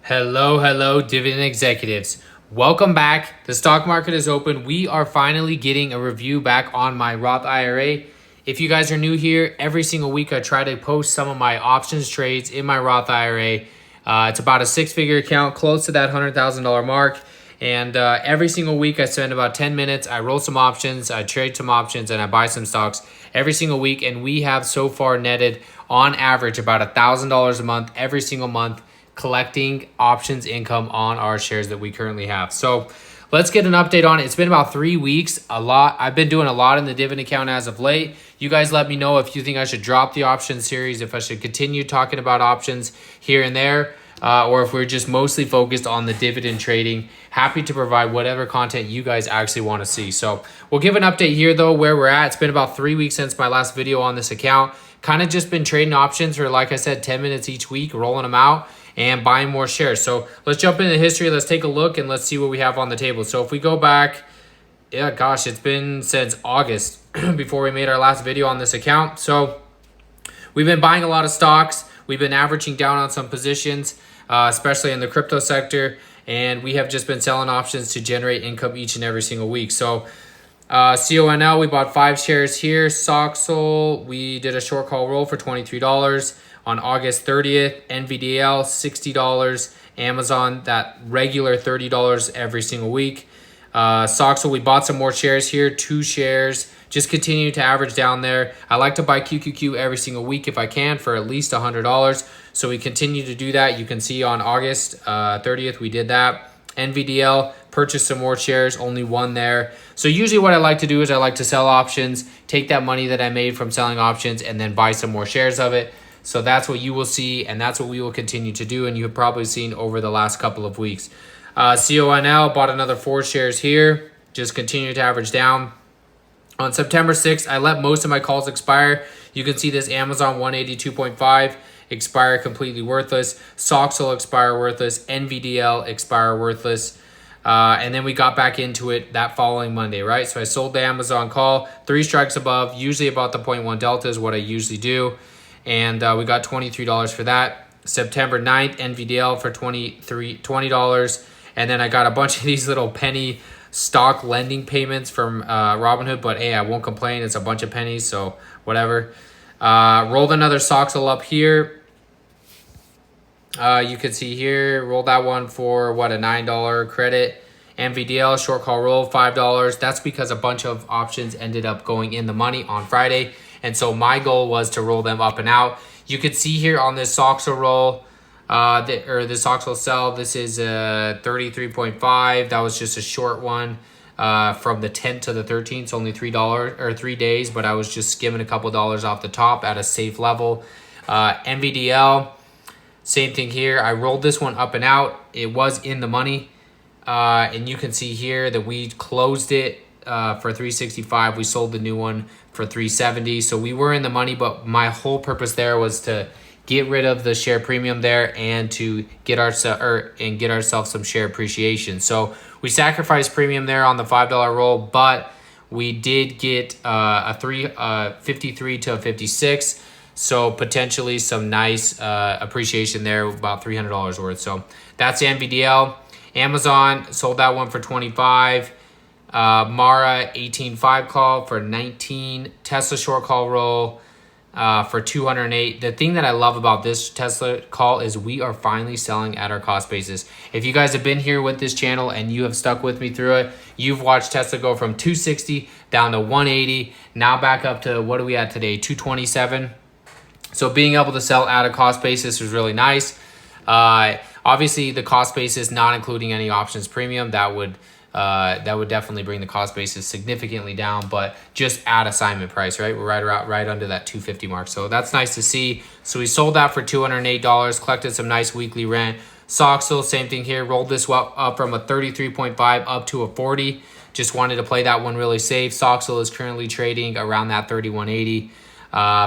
Hello, dividend executives. Welcome back. The stock market is open. We are finally getting a review back on my Roth IRA. If you guys are new here, every single week I try to post some of my options trades in my Roth IRA. It's about a six-figure account, close to that $100,000 mark. And every single week I spend about 10 minutes. I roll some options, I trade some options, and I buy some stocks every single week. And we have so far netted on average about $1,000 a month every single month, collecting options income on our shares that we currently have. So let's get an update on it. It's been about 3 weeks. I've been doing a lot in the dividend account as of late. You guys let me know if you think I should drop the option series, if I should continue talking about options here and there, or if we're just mostly focused on the dividend trading. Happy to provide whatever content you guys actually want to see. So we'll give an update here though, where we're at. It's been about 3 weeks since my last video on this account. Kind of just been trading options for, like I said, 10 minutes each week, rolling them out and buying more shares. So let's jump into history. Let's take a look and let's see what we have on the table. So if we go back, it's been since August before we made our last video on this account. So we've been buying a lot of stocks. We've been averaging down on some positions, especially in the crypto sector. And we have just been selling options to generate income each and every single week. So CONL, we bought 5 shares here. Soxol, we did a short call roll for $23 on August 30th. NVDL, $60. Amazon, that regular $30 every single week. Soxol, we bought some more shares here, 2 shares. Just continue to average down there. I like to buy QQQ every single week if I can for at least $100. So we continue to do that. You can see on August 30th, we did that. NVDL, purchased some more shares, only 1 there. So usually what I like to do is I like to sell options, take that money that I made from selling options, and then buy some more shares of it. So that's what you will see, and that's what we will continue to do, and you have probably seen over the last couple of weeks. CONL, bought another 4 shares here, just continue to average down. On September 6th, I let most of my calls expire. You can see this Amazon 182.5 expire completely worthless. Soxol expire worthless. NVDL expire worthless. And then we got back into it that following Monday, right? So I sold the Amazon call, 3 strikes above, usually about the 0.1 delta is what I usually do. And we got $23 for that. September 9th, NVDL for $20. And then I got a bunch of these little penny stock lending payments from Robinhood, but hey, I won't complain. It's a bunch of pennies, so whatever. Rolled another Soxol up here. You can see here, rolled that one for what, a $9 credit. NVDL short call roll, $5. That's because a bunch of options ended up going in the money on Friday, and so my goal was to roll them up and out. You could see here on this Soxol roll, the Soxol sell, this is a 33.5. That was just a short one from the 10th to the 13th. So only $3 or 3 days, but I was just skimming a couple dollars off the top at a safe level. NVDL, same thing here. I rolled this one up and out. It was in the money, and you can see here that we closed it for $365. We sold the new one for $370. So we were in the money, but my whole purpose there was to get rid of the share premium there and to get ourselves some share appreciation. So we sacrificed premium there on the $5 roll, but we did get a 53 to a 56. So potentially some nice appreciation there, about $300 worth. So that's NVDL. Amazon, sold that one for $25. Mara 18.5 call for $19. Tesla short call roll for $208. The thing that I love about this Tesla call is we are finally selling at our cost basis. If you guys have been here with this channel and you have stuck with me through it, you've watched Tesla go from 260 down to 180, now back up to, what are we at today, 227. So being able to sell at a cost basis is really nice. Obviously the cost basis, not including any options premium, that would definitely bring the cost basis significantly down, but just at assignment price, right? We're right under that 250 mark. So that's nice to see. So we sold that for $208, collected some nice weekly rent. Soxol, same thing here, rolled this up from a 33.5 up to a 40. Just wanted to play that one really safe. Soxol is currently trading around that 31.80.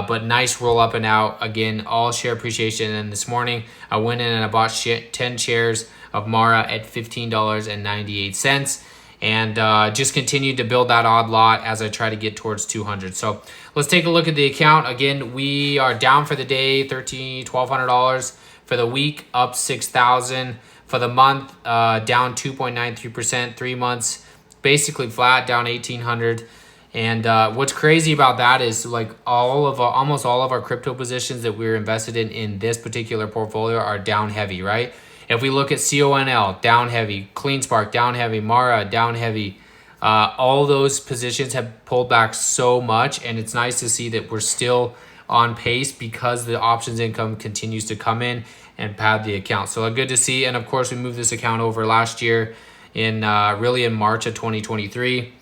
But nice roll up and out. Again, all share appreciation. And this morning I went in and I bought 10 shares of Mara at $15.98, and just continued to build that odd lot as I try to get towards 200. So let's take a look at the account. Again, we are down for the day, $1,200 For the week, up 6,000. For the month, down 2.93%. 3 months, basically flat, down 1,800. And what's crazy about that is like almost all of our crypto positions that we're invested in this particular portfolio are down heavy, right? If we look at CONL, down heavy, CleanSpark, down heavy, Mara, down heavy, all those positions have pulled back so much, and it's nice to see that we're still on pace because the options income continues to come in and pad the account. So good to see. And of course, we moved this account over last year in really in March of 2023.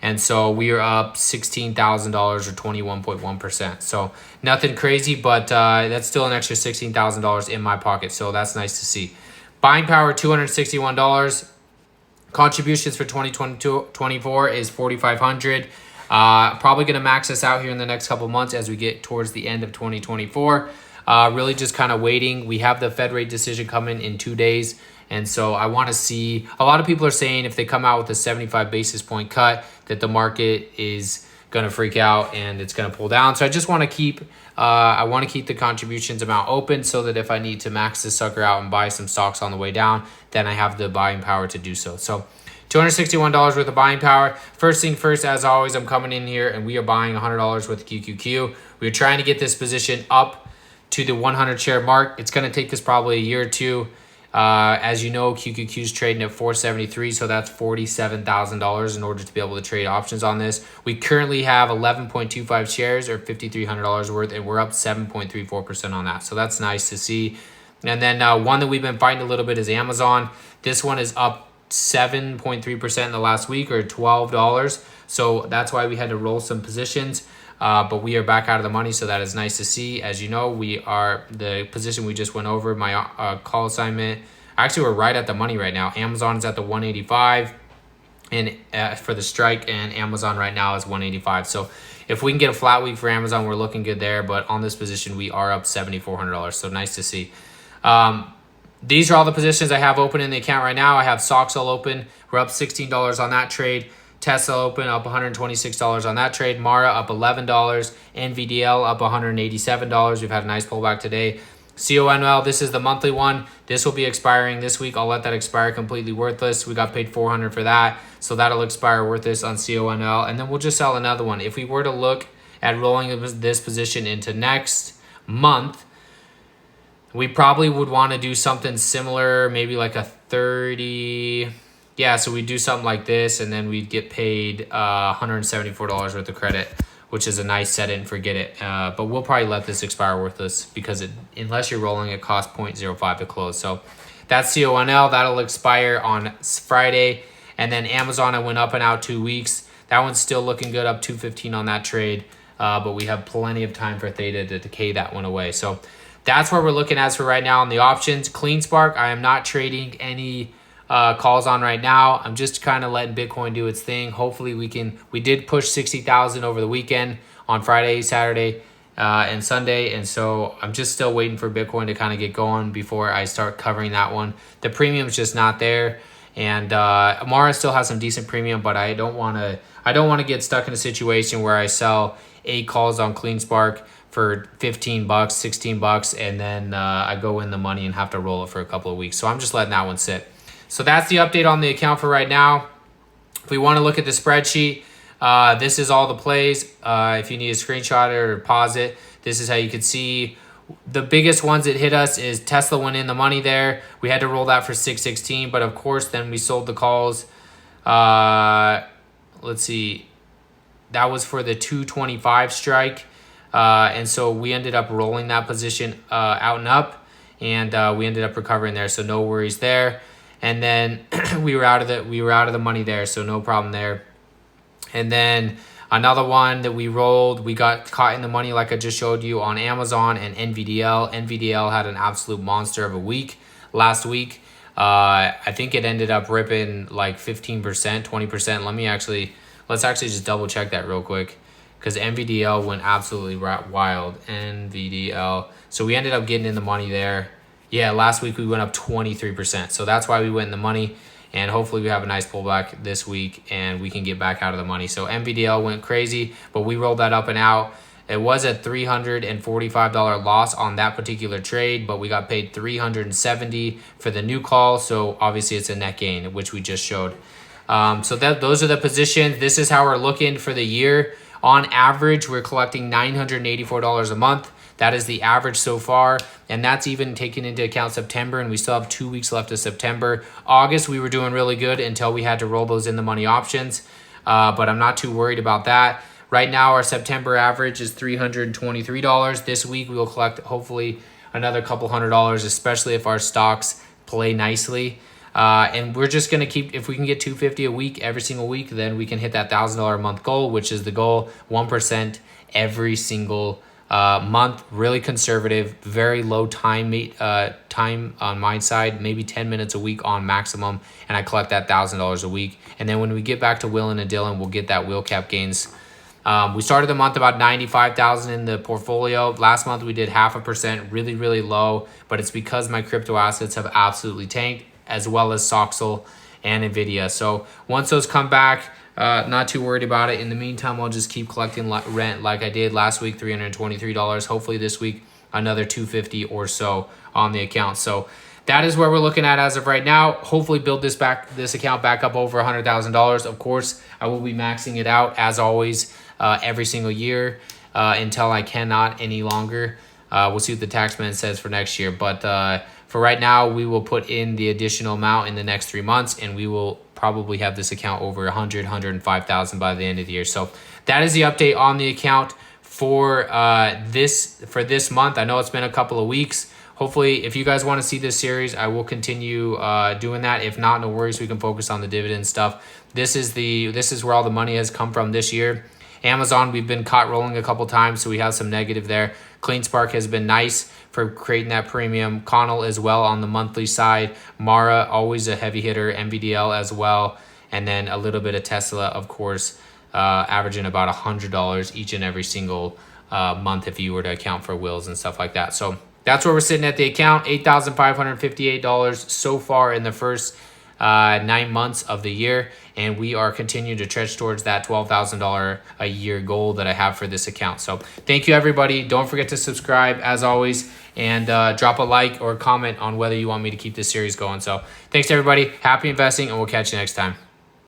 And so we are up $16,000 or 21.1%. So nothing crazy, but that's still an extra $16,000 in my pocket. So that's nice to see. Buying power, $261. Contributions for 2024 is $4,500. Probably going to max this out here in the next couple months as we get towards the end of 2024. Really just kind of waiting. We have the Fed rate decision coming in 2 days. And so I want to see, a lot of people are saying if they come out with a 75 basis point cut, that the market is going to freak out and it's going to pull down. So I just want to keep, the contributions amount open so that if I need to max this sucker out and buy some stocks on the way down, then I have the buying power to do so. So $261 worth of buying power. First thing first, as always, I'm coming in here and we are buying $100 worth of QQQ. We're trying to get this position up to the 100 share mark. It's going to take us probably a year or two. As you know, QQQ is trading at 473, so that's $47,000 in order to be able to trade options on this. We currently have 11.25 shares or $5,300 worth, and we're up 7.34% on that. So that's nice to see. And then one that we've been fighting a little bit is Amazon. This one is up 7.3% in the last week or $12. So that's why we had to roll some positions. But we are back out of the money, so that is nice to see. As you know, we are the position we just went over, my call assignment. Actually, we're right at the money right now. Amazon is at the 185 and for the strike, and Amazon right now is 185. So if we can get a flat week for Amazon, we're looking good there. But on this position, we are up $7,400. So nice to see. These are all the positions I have open in the account right now. I have Soxel open. We're up $16 on that trade. Tesla open, up $126 on that trade. Mara up $11. NVDL up $187. We've had a nice pullback today. CONL, this is the monthly one. This will be expiring this week. I'll let that expire completely worthless. We got paid $400 for that. So that'll expire worthless on CONL. And then we'll just sell another one. If we were to look at rolling this position into next month, we probably would want to do something similar, maybe like a 30... Yeah, so we do something like this, and then we'd get paid $174 worth of credit, which is a nice set it and forget it. But we'll probably let this expire worthless because unless you're rolling, it costs 0.05 to close. So that's CONL. That'll expire on Friday. And then Amazon, I went up and out 2 weeks. That one's still looking good, up 215 on that trade. But we have plenty of time for Theta to decay that one away. So that's where we're looking at for right now on the options. CleanSpark, I am not trading any calls on right now. I'm just kind of letting Bitcoin do its thing. Hopefully we did push 60,000 over the weekend on Friday, Saturday, and Sunday. And so I'm just still waiting for Bitcoin to kind of get going before I start covering that one. The premium's just not there. And Mara still has some decent premium, but I don't want to get stuck in a situation where I sell 8 calls on CleanSpark for $15, $16, and then I go in the money and have to roll it for a couple of weeks. So I'm just letting that one sit. So that's the update on the account for right now. If we want to look at the spreadsheet, this is all the plays. If you need to screenshot it or pause it, this is how you can see. The biggest ones that hit us is Tesla went in the money there. We had to roll that for 616, but of course then we sold the calls. Let's see. That was for the 225 strike. And so we ended up rolling that position out and up, and we ended up recovering there. So no worries there. And then we were out of the money there, so no problem there. And then another one that we rolled, we got caught in the money like I just showed you on Amazon and NVDL. NVDL had an absolute monster of a week last week. I think it ended up ripping like 15%, 20%. Let's actually just double check that real quick, because NVDL went absolutely wild. NVDL. So we ended up getting in the money there. Yeah, last week we went up 23%. So that's why we went in the money. And hopefully we have a nice pullback this week and we can get back out of the money. So NVDL went crazy, but we rolled that up and out. It was a $345 loss on that particular trade, but we got paid $370 for the new call. So obviously it's a net gain, which we just showed. So those are the positions. This is how we're looking for the year. On average, we're collecting $984 a month. That is the average so far, and that's even taking into account September, and we still have 2 weeks left of September. August, we were doing really good until we had to roll those in the money options, but I'm not too worried about that. Right now, our September average is $323. This week, we will collect hopefully another couple $100, especially if our stocks play nicely. And we're just going to keep, if we can get $250 a week every single week, then we can hit that $1,000 a month goal, which is the goal, 1% every single month. Really conservative, very low time on my side, maybe 10 minutes a week on maximum, and I collect that $1,000 a week. And then when we get back to Will and Dylan, we'll get that wheel cap gains. We started the month about 95,000 in the portfolio. Last month we did 0.5%, really, really low, but it's because my crypto assets have absolutely tanked, as well as Soxel and Nvidia. So once those come back, not too worried about it. In the meantime, I'll just keep collecting rent like I did last week, $323. Hopefully this week, another $250 or so on the account. So that is where we're looking at as of right now. Hopefully build this account back up over $100,000. Of course, I will be maxing it out as always every single year until I cannot any longer. We'll see what the taxman says for next year. But for right now, we will put in the additional amount in the next 3 months, and we will probably have this account over 105,000 by the end of the year. So that is the update on the account for this month. I know it's been a couple of weeks. Hopefully, if you guys want to see this series, I will continue doing that. If not, no worries. We can focus on the dividend stuff. This is where all the money has come from this year. Amazon, we've been caught rolling a couple times, so we have some negative there. CleanSpark has been nice for creating that premium. Connell as well on the monthly side. Mara, always a heavy hitter. MVDL as well. And then a little bit of Tesla, of course, averaging about $100 each and every single month if you were to account for wills and stuff like that. So that's where we're sitting at the account, $8,558 so far in the first 9 months of the year, and we are continuing to trudge towards that $12,000 a year goal that I have for this account. So thank you, everybody. Don't forget to subscribe as always, and drop a like or a comment on whether you want me to keep this series going. So thanks, everybody. Happy investing, and we'll catch you next time.